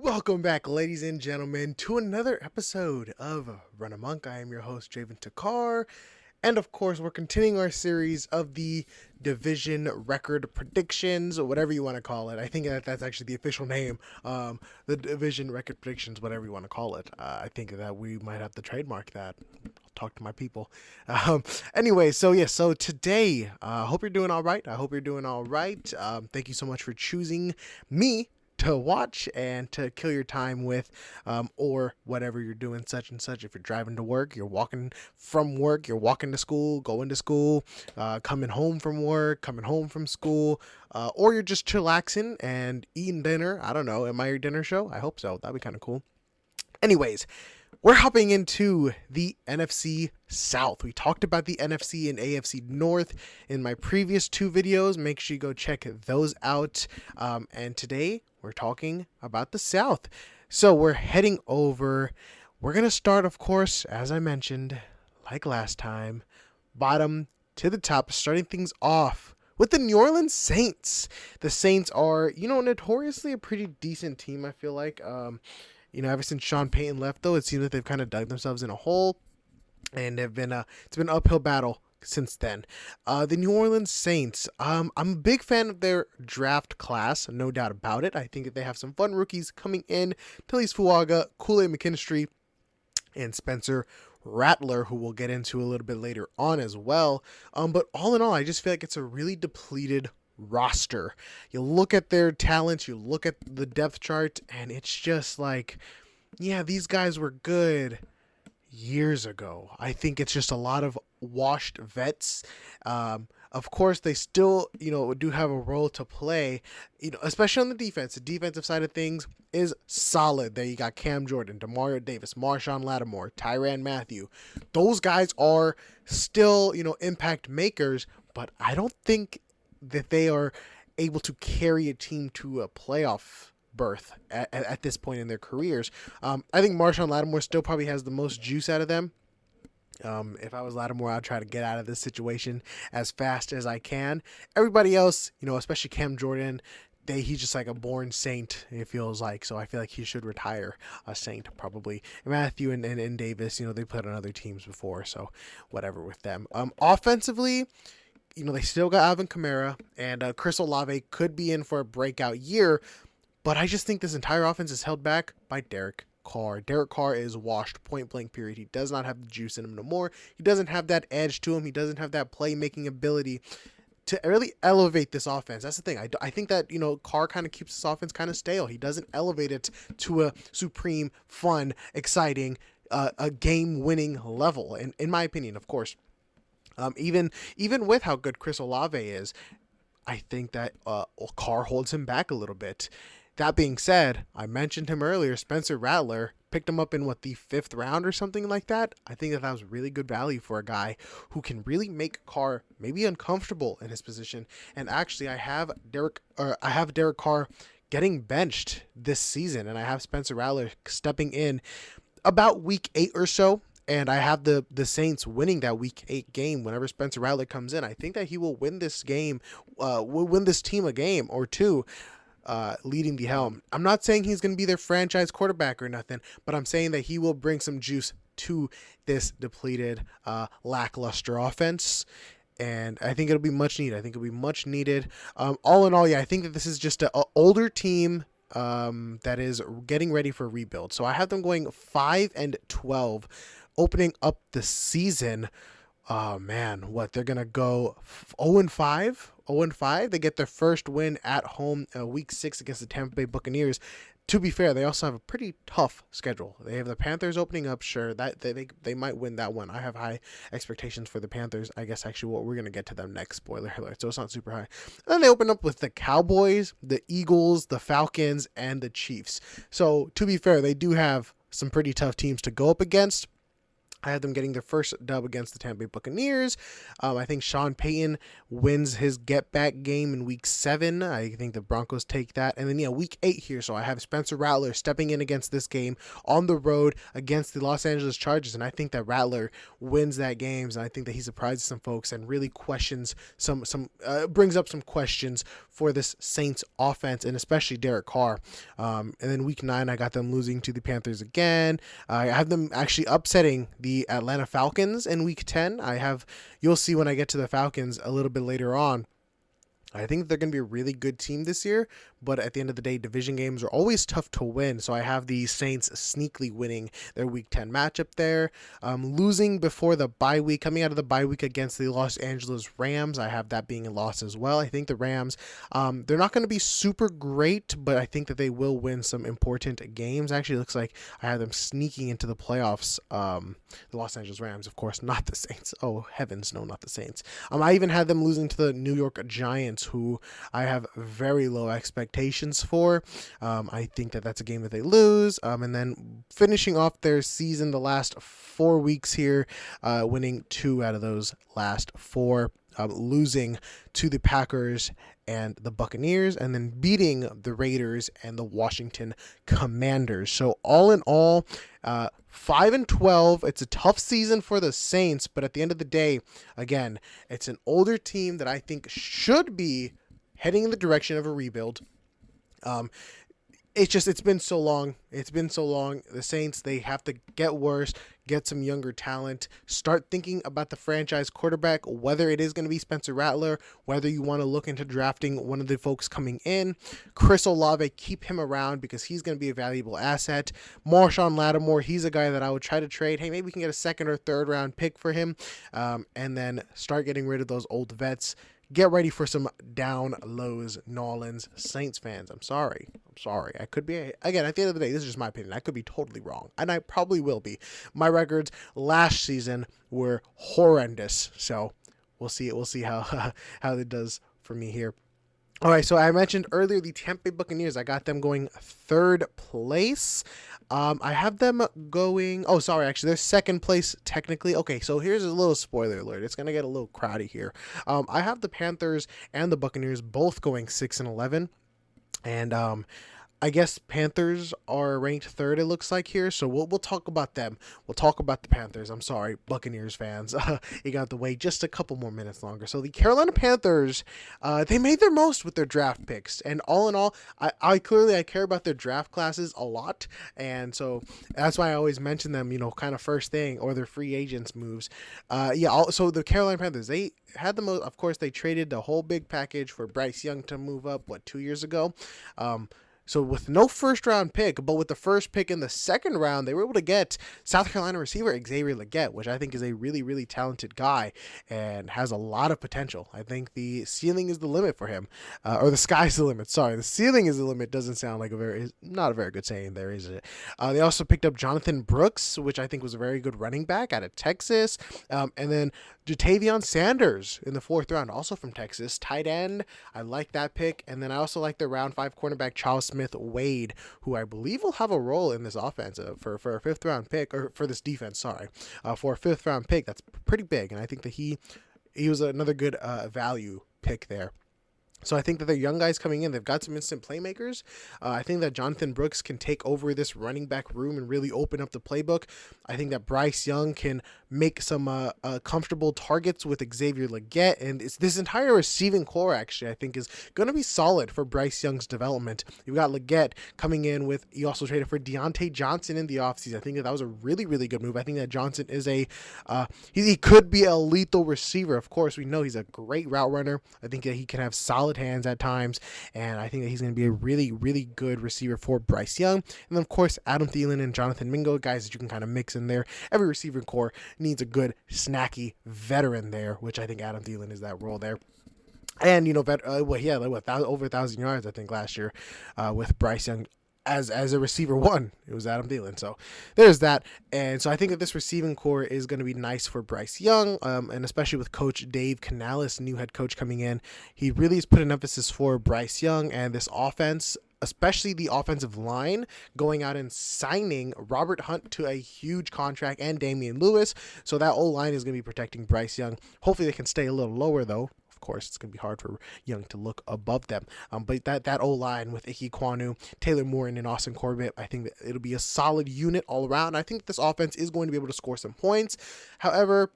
Welcome back, ladies and gentlemen, to another episode of Run Amok. I am your host, Javen Takar, and of course, we're continuing our series of the division record predictions, or whatever you want to call it. I think that's actually the official name, the division record predictions, whatever you want to call it. I think that we might have to trademark that. I'll talk to my people. Anyway, so today, I hope you're doing all right. Thank you so much for choosing me to watch and to kill your time with, or whatever you're doing, such and such. If you're driving to work, you're walking from work, you're walking to school, going to school, coming home from work, coming home from school, or you're just chillaxing and eating dinner. I don't know. Am I your dinner show? I hope so. That'd be kind of cool. Anyways, we're hopping into the NFC South. We talked about the NFC and AFC North in my previous two videos. Make sure you go check those out. And today we're talking about the South. So we're heading over. We're going to start, of course, as I mentioned, like last time, bottom to the top, starting things off with the New Orleans Saints. The Saints are, notoriously a pretty decent team, I feel like. Ever since Sean Payton left, though, it seems like they've kind of dug themselves in a hole, and it's been an uphill battle since then. The New Orleans Saints, I'm a big fan of their draft class, no doubt about it. I think that they have some fun rookies coming in: Talise Fuaga, Kool-Aid McKinstry, and Spencer Rattler, who we'll get into a little bit later on as well. But all in all, I just feel like it's a really depleted roster. You look at their talents, you look at the depth chart, and it's just like, yeah, these guys were good years ago. I think it's just a lot of washed vets. Of course, they still, do have a role to play, especially on the defense. The defensive side of things is solid. There you got Cam Jordan, Demario Davis, Marshawn Lattimore, Tyrann Mathieu. Those guys are still, impact makers, but I don't think that they are able to carry a team to a playoff berth at this point in their careers. I think Marshawn Lattimore still probably has the most juice out of them. If I was Lattimore, I'd try to get out of this situation as fast as I can. Everybody else, especially Cam Jordan, he's just like a born saint, it feels like. So I feel like he should retire a saint, probably. Matthew and Davis, they played on other teams before, so whatever with them. Offensively, they still got Alvin Kamara, and Chris Olave could be in for a breakout year, but I just think this entire offense is held back by Derek Carr. Derek Carr is washed, point blank period. He does not have the juice in him no more. He doesn't have that edge to him. He doesn't have that playmaking ability to really elevate this offense. That's the thing. I think that, Carr kind of keeps this offense kind of stale. He doesn't elevate it to a supreme, fun, exciting, a game-winning level, in my opinion, of course. Even with how good Chris Olave is, I think that Carr holds him back a little bit. That being said, I mentioned him earlier, Spencer Rattler, picked him up in the 5th round or something like that. I think that was really good value for a guy who can really make Carr maybe uncomfortable in his position. And actually, I have Derek Carr getting benched this season, and I have Spencer Rattler stepping in about week 8 or so. And I have the Saints winning that week 8 game whenever Spencer Rattler comes in. I think that he will win this game, will win this team a game or two, leading the helm. I'm not saying he's going to be their franchise quarterback or nothing, but I'm saying that he will bring some juice to this depleted, lackluster offense. And I think it'll be much needed. All in all, yeah, I think that this is just an older team that is getting ready for a rebuild. So I have them going 5-12. Opening up the season, oh man, they're gonna go 0-5. 0-5. They get their first win at home, week 6 against the Tampa Bay Buccaneers. To be fair, they also have a pretty tough schedule. They have the Panthers opening up. Sure, that they might win that one. I have high expectations for the Panthers. I guess actually, we're gonna get to them next. Spoiler alert. So it's not super high. And then they open up with the Cowboys, the Eagles, the Falcons, and the Chiefs. So to be fair, they do have some pretty tough teams to go up against. I had them getting their first dub against the Tampa Bay Buccaneers. I think Sean Payton wins his get-back game in Week 7. I think the Broncos take that. And then, Week 8 here. So I have Spencer Rattler stepping in against this game on the road against the Los Angeles Chargers. And I think that Rattler wins that game. And I think that he surprises some folks and really questions brings up some questions for this Saints offense, and especially Derek Carr. And then Week 9, I got them losing to the Panthers again. I have them actually upsetting the Atlanta Falcons in Week 10. You'll see when I get to the Falcons a little bit later on. I think they're going to be a really good team this year, but at the end of the day, division games are always tough to win. So I have the Saints sneakily winning their Week 10 matchup there. Losing before the bye week, coming out of the bye week against the Los Angeles Rams. I have that being a loss as well. I think the Rams, they're not going to be super great, but I think that they will win some important games. Actually, it looks like I have them sneaking into the playoffs. The Los Angeles Rams, of course, not the Saints. Oh, heavens, no, not the Saints. I even had them losing to the New York Giants, who I have very low expectations for. I think that that's a game that they lose. And then finishing off their season the last 4 weeks here, winning 2 out of those last 4, losing to the Packers and the Buccaneers, and then beating the Raiders and the Washington Commanders. So all in all, 5-12. It's a tough season for the Saints, but at the end of the day, again, it's an older team that I think should be heading in the direction of a rebuild. It's been so long. The Saints, they have to get worse, get some younger talent, start thinking about the franchise quarterback, whether it is going to be Spencer Rattler, whether you want to look into drafting one of the folks coming in. Chris Olave, keep him around because he's going to be a valuable asset. Marshawn Lattimore, he's a guy that I would try to trade. Hey, maybe we can get a 2nd or 3rd round pick for him, and then start getting rid of those old vets. Get ready for some down lows, New Orleans Saints fans. I'm sorry. I could be, again, at the end of the day, this is just my opinion. I could be totally wrong, and I probably will be. My records last season were horrendous, so we'll see how it does for me here. All right, so I mentioned earlier the Tampa Bay Buccaneers. I got them going 3rd place. I have them going... Oh, sorry, actually, they're 2nd place technically. Okay, so here's a little spoiler alert. It's going to get a little crowded here. I have the Panthers and the Buccaneers both going 6-11. And I guess Panthers are ranked 3rd, it looks like here. So we'll talk about them. We'll talk about the Panthers. I'm sorry, Buccaneers fans. You got to wait just a couple more minutes longer. So the Carolina Panthers, they made their most with their draft picks. And all in all, I care about their draft classes a lot. And so that's why I always mention them, kind of first thing, or their free agents moves. So the Carolina Panthers, they had the most. Of course, they traded the whole big package for Bryce Young to move up, 2 years ago? So with no 1st round pick, but with the 1st pick in the 2nd round, they were able to get South Carolina receiver Xavier Legette, which I think is a really, really talented guy and has a lot of potential. I think the ceiling is the limit for him, or the sky's the limit. Sorry, the ceiling is the limit doesn't sound like not a very good saying there, is it? They also picked up Jonathan Brooks, which I think was a very good running back out of Texas, and then Jatavion Sanders in the 4th round, also from Texas, tight end. I like that pick. And then I also like the round 5 cornerback Charles Smith-Wade, who I believe will have a role in this offense for a 5th round pick, or for this defense, for a 5th round pick. That's pretty big. And I think that he was another good value pick there. So I think that the young guys coming in, they've got some instant playmakers. I think that Jonathan Brooks can take over this running back room and really open up the playbook. I think that Bryce Young can make some comfortable targets with Xavier Legette. And this entire receiving core, actually, I think is going to be solid for Bryce Young's development. You've got Legette coming in with, you also traded for Deontay Johnson in the offseason. I think that was a really, really good move. I think that Johnson is he could be a lethal receiver. Of course, we know he's a great route runner. I think that he can have solid hands at times, and I think that he's going to be a really, really good receiver for Bryce Young. And then, of course, Adam Thielen and Jonathan Mingo, guys that you can kind of mix in there. Every receiver core needs a good, snacky veteran there, which I think Adam Thielen is that role there. And, over 1,000 yards, I think, last year with Bryce Young. As a receiver one, it was Adam Thielen. So there's that. And so I think that this receiving core is going to be nice for Bryce Young, and especially with Coach Dave Canales, new head coach coming in. He really has put an emphasis for Bryce Young and this offense. especially the offensive line, going out and signing Robert Hunt to a huge contract and Damian Lewis. So that O-line is going to be protecting Bryce Young. Hopefully they can stay a little lower, though. Of course, it's going to be hard for Young to look above them. But that O-line with Ike Kwanu, Taylor Moore, and Austin Corbett, I think that it'll be a solid unit all around. I think this offense is going to be able to score some points. However,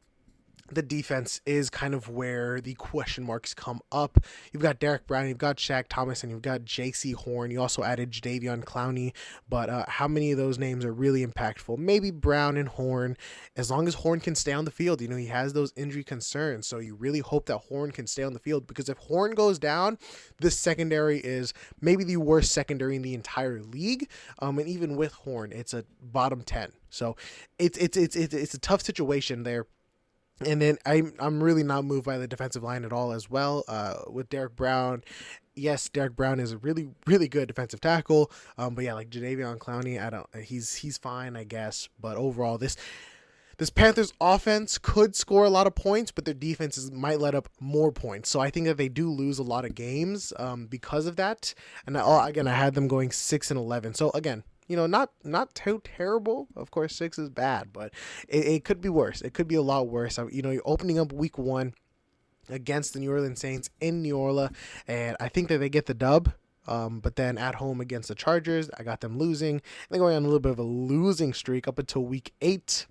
the defense is kind of where the question marks come up. You've got Derek Brown, you've got Shaq Thomas, and you've got J.C. Horn. You also added Jadeveon Clowney, but how many of those names are really impactful? Maybe Brown and Horn, as long as Horn can stay on the field. You know, he has those injury concerns, so you really hope that Horn can stay on the field, because if Horn goes down, this secondary is maybe the worst secondary in the entire league, and even with Horn, it's a bottom 10. So it's a tough situation there. And then I'm really not moved by the defensive line at all as well. With Derek Brown, yes, Derek Brown is a really, really good defensive tackle. But yeah, like Jadeveon Clowney, he's fine, I guess. But overall, this Panthers offense could score a lot of points, but their defenses might let up more points. So I think that they do lose a lot of games because of that. And I had them going 6-11. So again, you know, not too terrible. Of course, 6 is bad, but it could be worse. It could be a lot worse. You know, you're opening up week 1 against the New Orleans Saints in New Orleans, and I think that they get the dub. But then at home against the Chargers, I got them losing. They're going on a little bit of a losing streak up until week 8.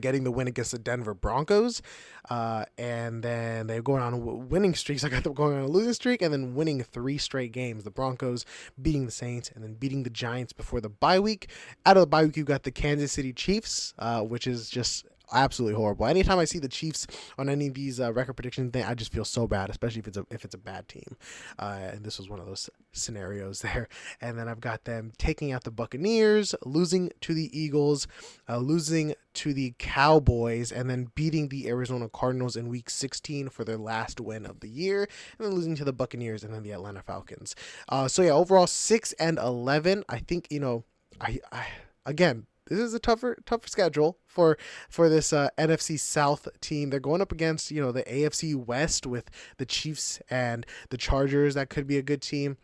Getting the win against the Denver Broncos, and then they're going on a winning streak. So I got them going on a losing streak, and then winning 3 straight games. The Broncos beating the Saints, and then beating the Giants before the bye week. Out of the bye week, you've got the Kansas City Chiefs, which is just absolutely horrible. Anytime I see the Chiefs on any of these record prediction things, I just feel so bad, especially if it's a bad team. And this was one of those scenarios there. And then I've got them taking out the Buccaneers, losing to the Eagles, losing to the Cowboys, and then beating the Arizona Cardinals in week 16 for their last win of the year, and then losing to the Buccaneers and then the Atlanta Falcons. So yeah, overall 6-11. I think, you know, I again, this is a tougher schedule for this NFC South team. They're going up against, you know, the AFC West with the Chiefs and the Chargers. That could be a good team.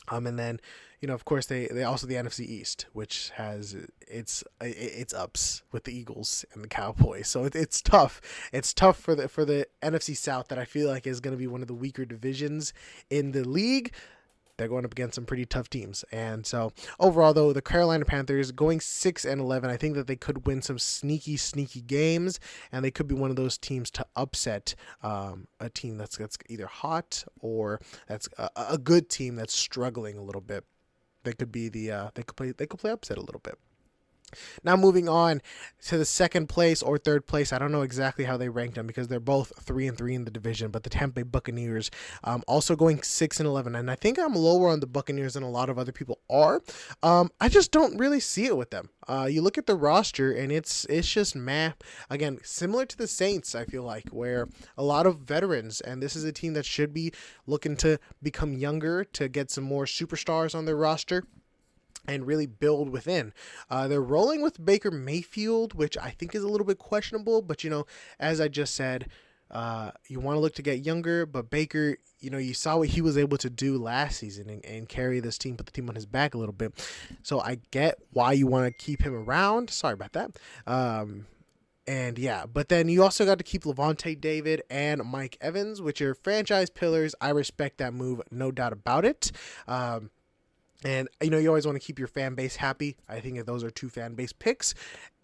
And then, you know, of course, they also the NFC East, which has its ups with the Eagles and the Cowboys. So it's tough. It's tough for the NFC South, that I feel like is going to be one of the weaker divisions in the league. They're going up against some pretty tough teams. And so overall, though, the Carolina Panthers going 6-11, I think that they could win some sneaky games, and they could be one of those teams to upset a team that's either hot or that's a good team that's struggling a little bit. They could be they could play upset a little bit. Now moving on to the second place or third place. I don't know exactly how they ranked them because they're both 3-3 in the division, but the Tampa Bay Buccaneers also going 6-11. And I think I'm lower on the Buccaneers than a lot of other people are. I just don't really see it with them. You look at the roster and it's just meh. Again, similar to the Saints, I feel like, where a lot of veterans, and this is a team that should be looking to become younger, to get some more superstars on their roster and really build within. They're rolling with Baker Mayfield, which I think is a little bit questionable, but, you know, as I just said, you want to look to get younger, but Baker, you know, you saw what he was able to do last season and carry this team, put the team on his back a little bit. So I get why you want to keep him around. Sorry about that. And yeah, but then you also got to keep Levante David and Mike Evans, which are franchise pillars. I respect that move, no doubt about it. And, you know, you always want to keep your fan base happy. I think that those are 2 fan base picks.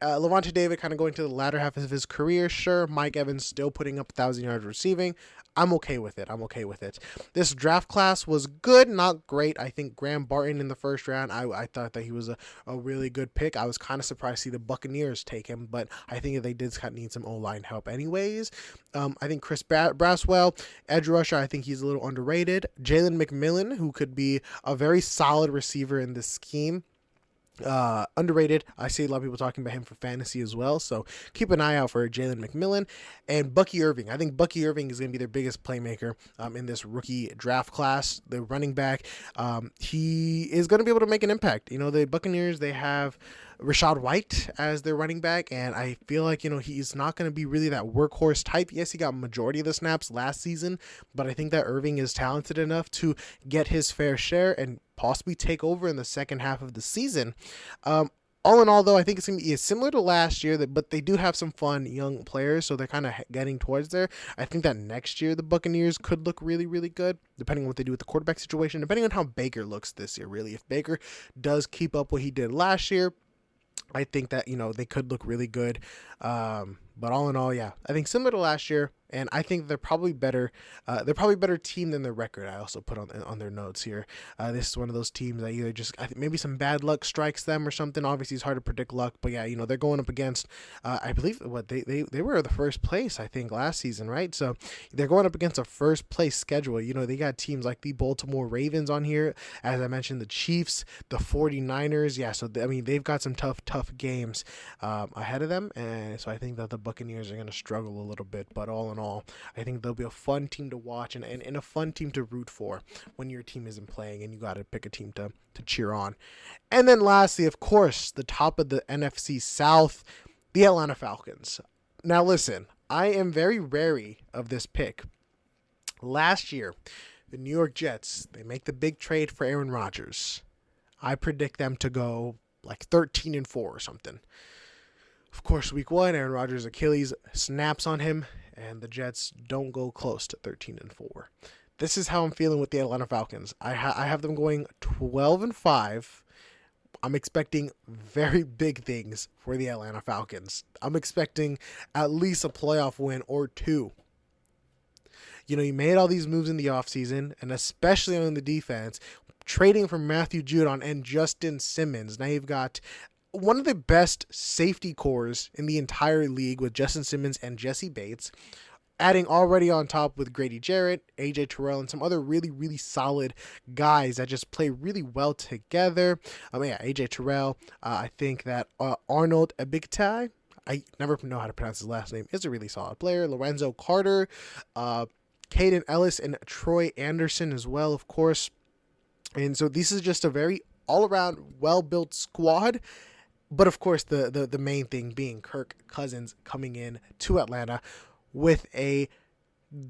Levante David kind of going to the latter half of his career. Sure, Mike Evans still putting up 1,000 yards receiving. I'm okay with it. This draft class was good, not great. I think Graham Barton in the first round, I thought that he was a really good pick. I was kind of surprised to see the Buccaneers take him, but I think that they did kind of need some O-line help anyways. I think Chris Braswell, edge rusher, I think he's a little underrated. Jalen McMillan, who could be a very solid receiver in this scheme. Underrated. I see a lot of people talking about him for fantasy as well, so keep an eye out for Jalen McMillan. And Bucky Irving. I think Bucky Irving is going to be their biggest playmaker in this rookie draft class. The running back, he is going to be able to make an impact. You know, the Buccaneers, they have Rachaad White as their running back, and I feel like, you know, he's not going to be really that workhorse type. Yes, he got majority of the snaps last season, but I think that Irving is talented enough to get his fair share and possibly take over in the second half of the season. All in all, though, I think it's going to be similar to last year, but they do have some fun young players, so they're kind of getting towards there. I think that next year the Buccaneers could look really, really good, depending on what they do with the quarterback situation, depending on how Baker looks this year, really. If Baker does keep up what he did last year, I think that, they could look really good. But all in all, yeah, I think similar to last year, and I think they're probably better. They're probably a better team than their record. I also put on their notes here. This is one of those teams that either I think maybe some bad luck strikes them or something. Obviously, it's hard to predict luck, but yeah, they're going up against. I believe they were the first place, I think, last season, right? So they're going up against a first place schedule. They got teams like the Baltimore Ravens on here, as I mentioned, the Chiefs, the 49ers. Yeah, so they've got some tough games ahead of them, and so I think that the Buccaneers are going to struggle a little bit, but all in all, I think they'll be a fun team to watch and a fun team to root for when your team isn't playing and you got to pick a team to cheer on. And then lastly, of course, the top of the NFC South, the Atlanta Falcons. Now listen, I am very wary of this pick. Last year, the New York Jets, they make the big trade for Aaron Rodgers. I predict them to go like 13-4 or something. Of course, week 1, Aaron Rodgers' Achilles snaps on him, and the Jets don't go close to 13-4. This is how I'm feeling with the Atlanta Falcons. I have them going 12-5. I'm expecting very big things for the Atlanta Falcons. I'm expecting at least a playoff win or 2. You made all these moves in the offseason, and especially on the defense, trading for Matthew Judon and Justin Simmons. Now you've got one of the best safety cores in the entire league with Justin Simmons and Jesse Bates, adding already on top with Grady Jarrett, AJ Terrell, and some other really, really solid guys that just play really well together. AJ Terrell, I think that Arnold Ebiketie, I never know how to pronounce his last name, is a really solid player. Lorenzo Carter, Caden Ellis, and Troy Anderson as well, of course. And so this is just a very all-around well-built squad. But of course, the main thing being Kirk Cousins coming in to Atlanta with a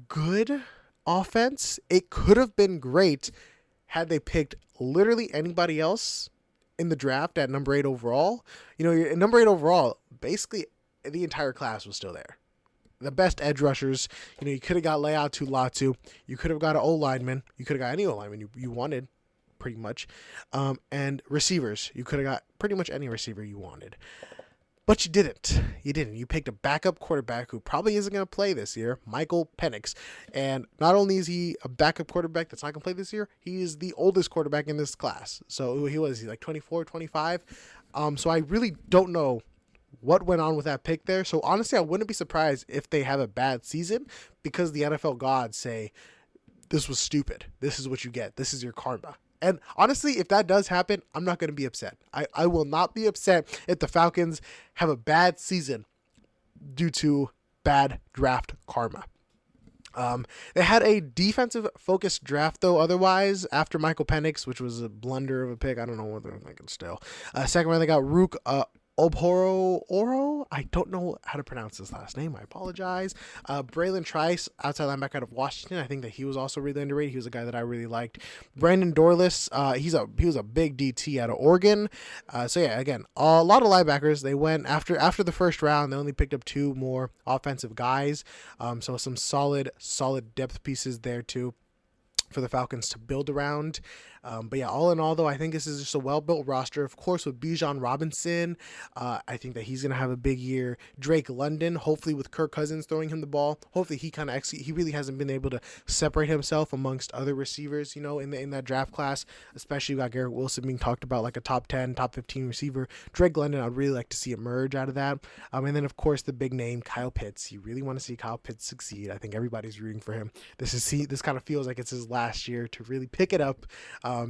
good offense. It could have been great had they picked literally anybody else in the draft at number 8 overall. Number 8 overall, basically the entire class was still there. The best edge rushers, you could have got Leatu Latu. You could have got an O-lineman. You could have got any O-lineman you wanted, pretty much. And receivers, you could have got pretty much any receiver you wanted. But you didn't. You picked a backup quarterback who probably isn't going to play this year, Michael Penix. And not only is he a backup quarterback that's not going to play this year, he is the oldest quarterback in this class. So he's like 24, 25. So I really don't know what went on with that pick there. So honestly, I wouldn't be surprised if they have a bad season because the NFL gods say, this was stupid. This is what you get. This is your karma. And honestly, if that does happen, I'm not going to be upset. I will not be upset if the Falcons have a bad season due to bad draft karma. They had a defensive-focused draft, though, otherwise, after Michael Penix, which was a blunder of a pick. I don't know what they're thinking still. Second round, they got Rook Oro. I don't know how to pronounce his last name. I apologize. Braylon Trice, outside linebacker out of Washington. I think that he was also really underrated. He was a guy that I really liked. Brandon Dorless, he was a big DT out of Oregon. So yeah, again, a lot of linebackers. They went after the first round. They only picked up 2 more offensive guys. So some solid depth pieces there too for the Falcons to build around. But yeah, all in all, though, I think this is just a well-built roster. Of course, with Bijan Robinson, I think that he's going to have a big year. Drake London, hopefully with Kirk Cousins throwing him the ball. Hopefully he he really hasn't been able to separate himself amongst other receivers, in that draft class. Especially you got Garrett Wilson being talked about like a top 10, top 15 receiver. Drake London, I'd really like to see emerge out of that. And then, of course, the big name, Kyle Pitts. You really want to see Kyle Pitts succeed. I think everybody's rooting for him. This kind of feels like it's his last year to really pick it up.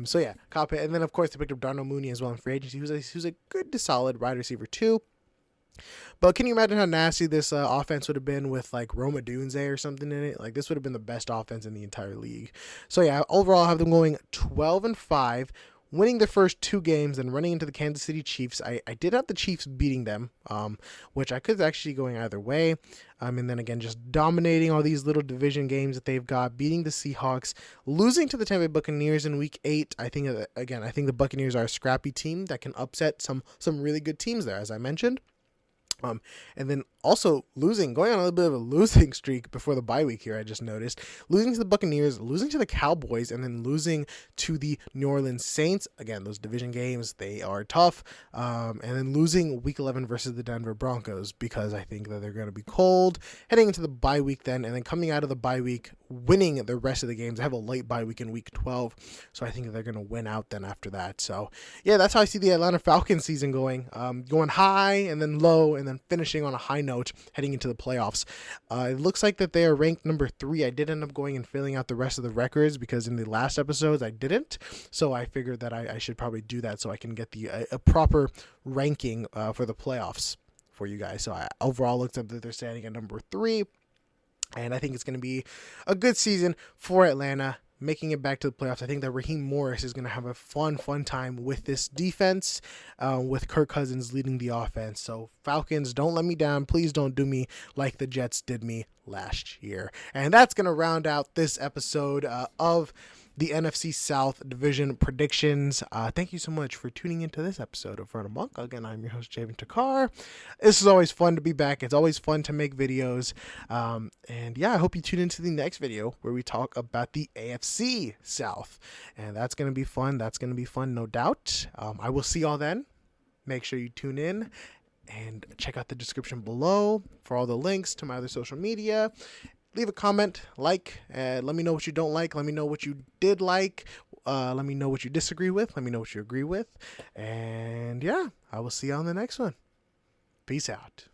So yeah, Kyle Pitts. And then, of course, they picked up Darnell Mooney as well in free agency. He was a good to solid wide receiver too. But can you imagine how nasty this offense would have been with like Roma Dunze or something in it? Like this would have been the best offense in the entire league. So yeah, overall I have them going 12-5 winning their first 2 games and running into the Kansas City Chiefs. I did have the Chiefs beating them, which I could actually going either way. And then again, just dominating all these little division games that they've got, beating the Seahawks, losing to the Tampa Bay Buccaneers in Week 8. I think the Buccaneers are a scrappy team that can upset some really good teams there, as I mentioned. And then also going on a little bit of a losing streak before the bye week here, I just noticed. Losing to the Buccaneers, losing to the Cowboys, and then losing to the New Orleans Saints. Again, those division games, they are tough. And then losing Week 11 versus the Denver Broncos because I think that they're going to be cold. Heading into the bye week then, and then coming out of the bye week, winning the rest of the games. I have a late bye week in Week 12, so I think that they're going to win out then after that. So, yeah, that's how I see the Atlanta Falcons season going. Going high and then low and then finishing on a high note heading into the playoffs. It looks like that they are ranked number 3. I did end up going and filling out the rest of the records because in the last episodes I didn't. So I figured that I should probably do that so I can get a proper ranking for the playoffs for you guys. So overall looked up that they're standing at number 3. And I think it's going to be a good season for Atlanta, making it back to the playoffs. I think that Raheem Morris is going to have a fun time with this defense, with Kirk Cousins leading the offense. So Falcons, don't let me down. Please don't do me like the Jets did me last year. And that's going to round out this episode of the NFC South Division predictions. Thank you so much for tuning into this episode of Run Amok. Again, I'm your host, Javen Takar. This is always fun to be back. It's always fun to make videos. And yeah, I hope you tune into the next video where we talk about the AFC South. And that's going to be fun. That's going to be fun, no doubt. I will see y'all then. Make sure you tune in and check out the description below for all the links to my other social media. Leave a comment, let me know what you don't like. Let me know what you did like. Let me know what you disagree with. Let me know what you agree with. And yeah, I will see you on the next one. Peace out.